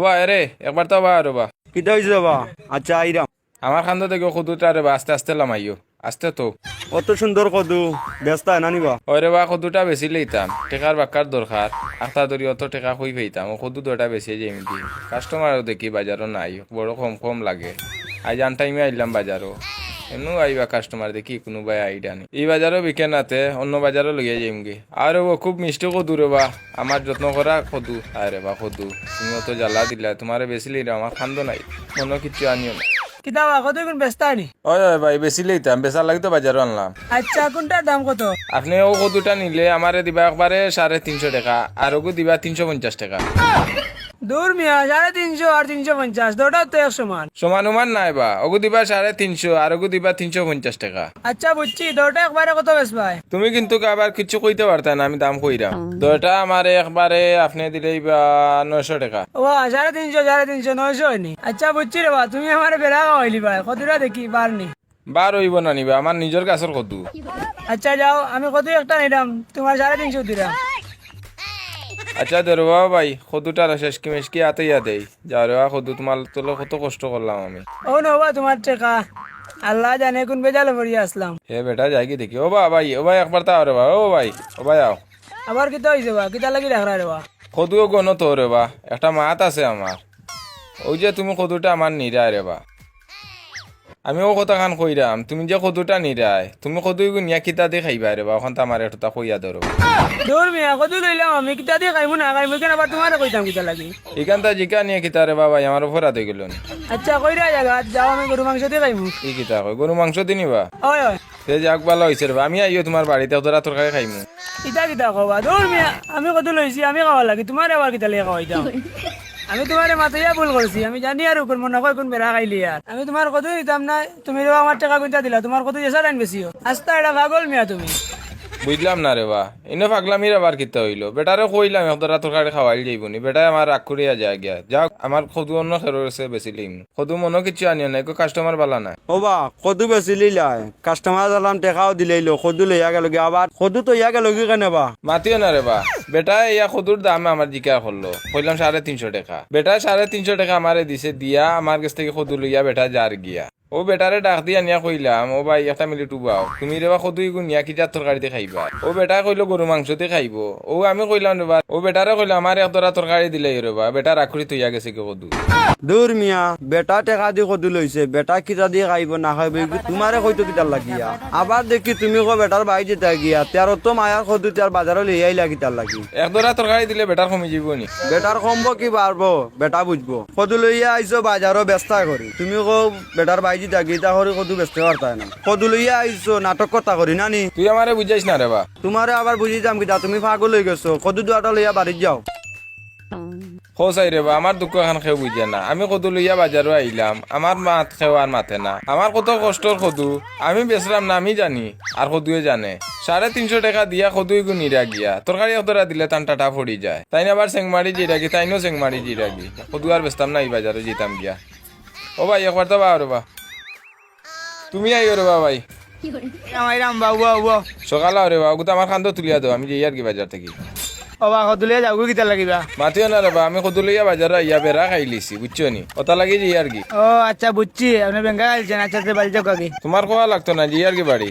বা রে একবার তো বা আরে বা কিটা হয়েছে বাবা? আচ্ছা আইরাম। আমার খান্দা থেকে কদুটা রে বা আস্তে আস্তে লামাইও আস্তে তো অত সুন্দর কদু ব্যস্ত না নিবা? ওরে বা কদুটা বেশি লইতাম টেকার বাক্কার দরকার আখতা ধরি অত টেকা কই পেইতাম ও কদু দুটা বেশি যে এমনি কাস্টমারও দেখি বাজারও নাই বড় কম কম লাগে আজ আন টাইমে আইলাম বাজারও এমন আইবা কাস্টমার দেখি কোনো ভাই আইডা নেই এই বাজারও বিকে নাতে অন্য বাজারও লইয়া যাইমগে আর ও খুব মিষ্টি কদু রে বা আমার যত্ন করা কদু আরে বা কদু তুমি অত জ্বালা দিলা তোমারে বেশি লইরা আমার খান্দ নাই মনে কিচ্ছু আনিও না কিতাবা কত কোন ব্যস্ত আনি? ওই ওই ভাই বেশি লইতাম বেচার লাগি তো বাজারও আনলাম আচ্ছা কোনটার দাম কত? আপনি ও কদুটা নিলে আমারে দিবা একবারে 350 টাকা আর ওকে দিবা 350 টাকা দূর মিয়া 350 আর 350 দুটাও তো এক সমান। সমান উমান নাই বা ওগু দিবা 350 আর ওগু দিবা 350 টাকা আচ্ছা বুঝছি দুটা একবারে কত বেশ ভাই? তুমি কিন্তু আবার কিছু কইতে পারতা না আমি দাম কইরাম দুইটা আমারে একবারে আপনি দিলেই বা 900 টাকা ও 350 900 হয়নি। আচ্ছা বুঝছি রে বা তুমি আমার বেড়া খাওয়াইলি ভাই কতটা দেখি পারনি। বার হইব না নিবা আমার নিজের গাছের কদু আচ্ছা যাও আমি কত একটা নিলাম তোমার 350 দিলাম। আচ্ছা দেরবা ভাই কদুটা শেষ কি মেশকি আতে ইয়া দেই যাও রে কদু তোমার তোলো কত কষ্ট করলাম আমি ও নবা তোমার টাকা আল্লাহ জানে কোন বেজালে পড়িয়ে আসলাম। হে বেটা যাই কি দেখি ও ভাই ও ভাই একবার তা রে বা ও ভাই আও আবার কিতা হইছে বা কিতা লাগি রাখরা রে বা? কদুও গণ তো রে বা একটা মাত আছে আমার ওই যে তুমি কদুটা আমার নিরায় রে বা আমি ও কথা খান কইরাম তুমি যে কদুটা নিরায় তুমি কদু নিয়া কিতা দিয়ে খাইবা রে বা ওখান তো আমার একটা কইয়া ধরো দূর মিয়া কত লইলাম আমি কিতা দিয়ে খাইমু না খাইমু কেন আবার তোমারে কইতাম কিতা লাগি? এখানটা জিকা নিয়ে কিতা রে বাবা আমার অপরাধ হয়ে গেল আচ্ছা কইরা জায়গা যাও আমি গরু মাংস দিয়ে খাইমু। ই কিতা কয় গরু মাংস দিনিবা ওই ওই সে যাক ভালো হয়েছে রে বা আমি আইও তোমার বাড়িতে তোরা তরকারি খাইমু ইটা কিতা কবা দূর মিয়া আমি কত লইছি আমি খাওয়া লাগি তোমার আবার কিতা লিয়ে খাওয়াইতাম? আমি তোমার মাথায় ভুল করছি আমি জানি আর কোন মনে হয় কোন বেড়া খাইলি আর আমি তোমার কত দিতাম না তুমি আমার টাকা কোনটা দিলা তোমার কত এসা টাইম বেশিও আস্তা এটা পাগল মিয়া তুমি। বুঝলাম না রে বা এনে পাগলামির আবার কিতা হইলো বেটারে কইলাম তোরা তরকারি খাওয়াই যাইবনি বেটায় আমার রাগ করিয়া যায় গিয়া যাক আমার কদু অন্য খেরোছে বেশি লিম কদু মনে কিছু আনিও না কাস্টমার বালা না ও বা কদু বেশি লিলাই কাস্টমার দিলাম টেকাও দিলাইলো কদু লইয়া গেল আবার কদু তো ইয়া গেল কি কেন বা? মাতিও না রে বা বেটা ইয়া কদুর দাম আমার জিকা করলো কইলাম 350 টাকা বেটা 350 টাকা আমারে দিছে দিয়া আমার কাছ থেকে কদু লইয়া বেটা যার গিয়া ও বেটারে ডাক দিয়া নিয়া কইলাম ও ভাই একটা মিলি টুবাও তুমি রে বা কদু নিয়া কি যার তরকারিতে খাইবা ও বেটা কইলো গরু মাংসতে খাইবো ও আমি কইলাম রে বা ও বেটারে কইলাম আমার একটা তরকারি দিলাই রে বা বেটা রাখুরি তুইয়া গেছে কি কদু দূর মিয়া বেটা টেকা দিয়ে কদু লইছে বেটা কিতা দিয়ে খাইব না খাইব তোমারে কইতো কিতার লাগিয়া আবার দেখি তুমি কো বেটার বাই যেতে গিয়া তের তো মায়ার কদু তার বাজারে লইয়া আইলা কিতার লাগি একদরা তরকারি দিলে বেটার কমে যাইব নি বেটার কমবো কি বাড়বো বেটা বুঝবো কদু লইয়া আইছো বাজারও ব্যস্তা করি তুমি কো বেটার বাই যেতে গিতা করি কদু ব্যস্ত করতাই না কদু লইয়া আইছো নাটক কথা করি নানি তুই আমারে বুঝাইস না রে বা তোমারে আবার বুঝি যাম কিতা তুমি পাগল হয়ে গেছো কদু দুয়াটা লইয়া বাড়ি যাও খোসাই রে বা আমার দুঃখ এখন খেয়ে বুঝে না আমি কদু লইয়া বাজারও আইলাম আমার মাত খেও আর মাথে না আমার কত কষ্টর কদু আমি বেচলাম না আমি জানি আর কদুয়ে জানে 350 টাকা দিয়া কদুই নিরা গিয়া তরকারি অতরা দিলে তান টাটা পড়ি যায় তাই না আবার চেংমারি জিরাগি তাইনও চেংমারি জিরাগি কদু আর বেচতাম না এই বাজারে যেতাম গিয়া ও ভাই একবার তো বা রে বা তুমি আইও রে বা ভাই আমাইরাম বাবু বাবু সকালে রে বা ওগুতো আমার খান্দ তুলিয়া দাও আমি যে ইয়ার কি বাজার থেকে ও বা কত লিয়ে যাও কিতা লাগিবা? মাতিও না রে বা আমি কদু লইয়া বাজারে ইয়া বেড়া খাই লিছি বুঝছো নি ওটা লাগে যে ইয়ার কি ও আচ্ছা বুঝছি আপনি বেঙ্গা আইছেন আচ্ছা বাড়ি যাও কাকি তোমার কোয়া লাগতো না যে ইয়ার কি বাড়ি